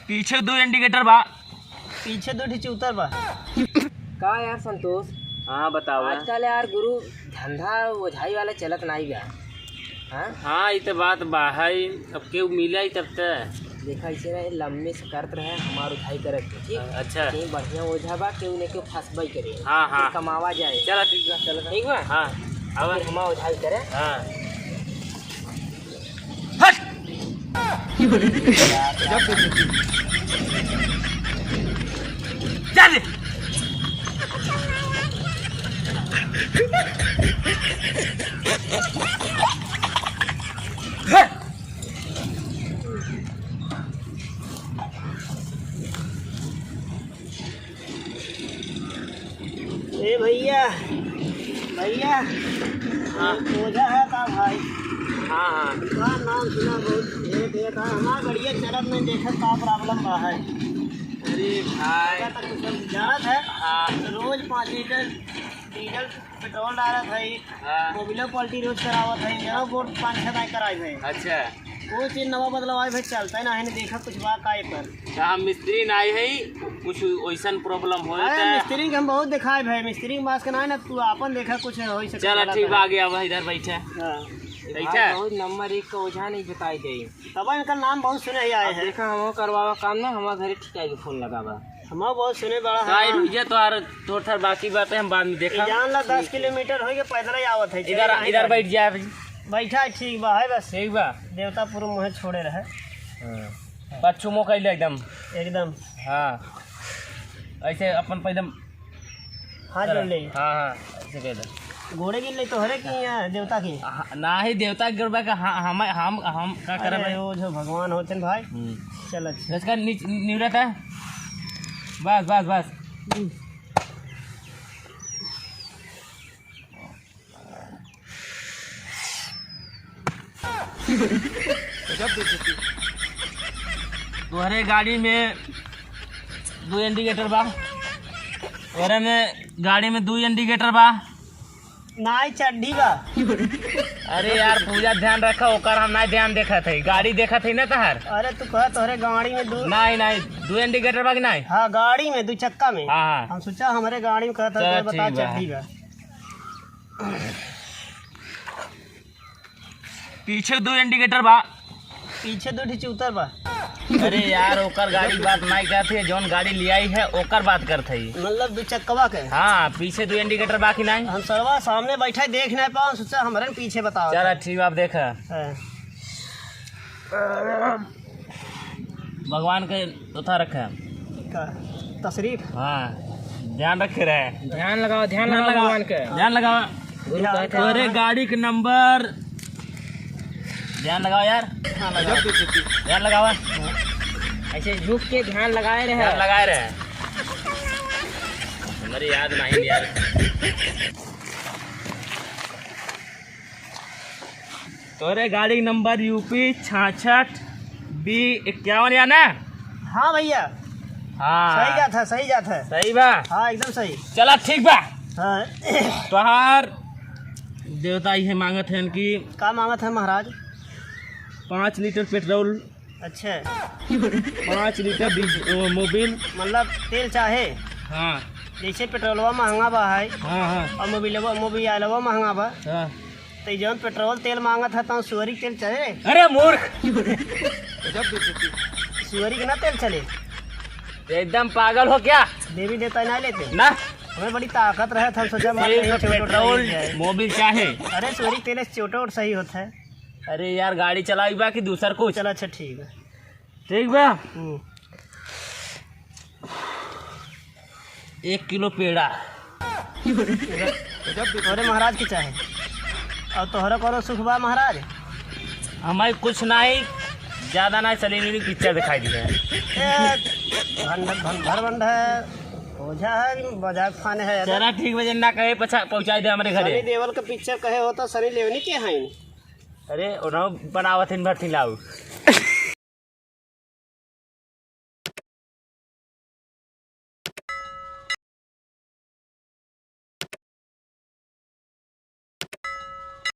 पीछे 2 इंडिकेटर बा। पीछे 2 चूतर बा। का यार संतोष, हाँ बताओ। आजकल यार गुरु धंधा ओझाई वाला चलत नहीं बा। हाँ ये तो बात बा है। अब केहू मिला ही तब तक देखा इसे ना लम्बे से करत रहे हमार उठाई करत के, ठीक। अच्छा कहीं बढ़िया ओझा बा केहू ने केहू फंसबई करे। हाँ हाँ कमावा जाए। चलो ठीक बा। चलो ठीक बा। हाँ अब फिर हमार ओझाई करे। हाँ चल ए भैया भैया, हाँ ओझा है का भाई? हाँ हाँ का नाम सुना बहुत देखा हमार बढ़िया चलत नहीं देखा का प्रॉब्लम बा है। अरे भाई जानत है हाँ रोज 5 लीटर डीजल पेट्रोल डालत है। हाँ मोबिलो पल्टी रोज करावत है। जरा बोर्ड 5-6 बार कराई है। अच्छा वो चीज नवा बदलवाई भाई चलता है ना है देखा कुछ बात का पर। तो हम मिस्त्री ना आई है कुछ वैसन प्रॉब्लम हो अरे मिस्त्री के हम बहुत दिखाए भाई, मिस्त्री के पास के ना है ना तू अपन देखा कुछ हो सके। चलो ठीक बा, आगे अब इधर बैठे। हां बैठा बहुत नंबर 1 का ओझा नहीं बताई दे। तब इनका नाम बहुत सुने ही आए हैं। देखा हम करवावा काम ना हमारे घरे ठिकाई के फोन लगावा। हम बहुत सुने बड़ा साइड है। हुई तो यार थोड़ा बाकी बातें हम बाद में देखा। जान ला 10 किलोमीटर हो गए पैदल ही आवत है। इधर इधर बैठ जाए भाई। बैठा है, ठीक बा है बस। ठीक बा। देवतापुर मुहे छोड़े रहे पच्छुमो कैले एकदम एकदम। हाँ ऐसे अपन पहले हाथ जोड़ ले। हाँ हाँ ऐसे कैले घोड़े गिर ले तो हरे की यहाँ देवता की ना ही देवता गिरबा का हम का करे अरे भाई। वो जो भगवान होते हैं भाई। चल अच्छा इसका निवृत्त है बस बस बस। तुम्हारे गाड़ी में 2 इंडिकेटर बा। और में गाड़ी में 2 इंडिकेटर बा। नाई चड्डी बा। अरे यार पूजा ध्यान रखा ओकर हम ना ध्यान देखा थे। गाड़ी देखा थी ना तहार। अरे तू कह तोहरे गाड़ी में 2 नहीं 2 इंडिकेटर बा कि नहीं। हाँ गाड़ी में 2 चक्का में। हाँ हम सोचा हमारे गाड़ी में कहता चल, तो बता ठीक बा। चड्डी बा। पीछे 2 इंडिकेटर बा। पीछे 2 चूतर बा। अरे यार ओकर गाड़ी बात नहीं करते, जौन गाड़ी ले आई है ओकर बात करते ही। मतलब 2 चक्कवा के। हाँ पीछे 2 इंडिकेटर बाकी नहीं। हम सरवा सामने बैठा देख नहीं पाओ, सोचा हमारे पीछे बताओ। चलो ठीक आप देखा। हाँ। भगवान के उठा रखा। का तशरीफ। हाँ ध्यान रखे रहे। ध्यान लगाओ भगवान के। ध्यान लगाओ। अरे गाड़ी के नंबर ध्यान लगाओ यार। ध्यान लगाओ। ऐसे झुक के ध्यान लगाए रहे। ध्यान लगाए रहे। हमारी याद नहीं यार। तोरे गाड़ी नंबर यूपी 66 B51 या ना। हाँ भैया हाँ सही जात है। सही बा। हाँ एकदम सही। चला ठीक बा। हाँ तोहार देवता ये मांगत है कि का मांगत है महाराज? 5 लीटर पेट्रोल, अच्छा 5 लीटर मोबिल। मतलब तेल चाहे हाँ जैसे पेट्रोलवा महंगा बा है हाँ हाँ और मोबिलवा महंगा बा, हाँ। तो जौन पेट्रोल तेल मांगत है तो सुअरी तेल चले। अरे मूर्ख सुअरी के ना तेल चले। एकदम पागल हो क्या? देवी देवता नहीं लेते ना हमें बड़ी ताकत रहे था। सोचा पेट्रोल मोबिल चाहे। अरे सुअरी तेल चोटो सही होता है। अरे यार गाड़ी चलाई बा कि दूसर कुछ। चलो अच्छा ठीक है। ठीक बा। 1 किलो पेड़ा। तोहरे महाराज के चाहे और तोहरा करो सुख बा महाराज? हमारे कुछ नहीं ज्यादा नहीं चली पिक्चर दिखाई दी है। भरबंड है ओझा है मजाक खाने है। चला ठीक बजे ना कहे पहुँचाई दे हमारे सनी घरे। देवल का पिक्चर कहे होता सनी लेवनी के हैं। अरे बनावत इन भर लाऊ।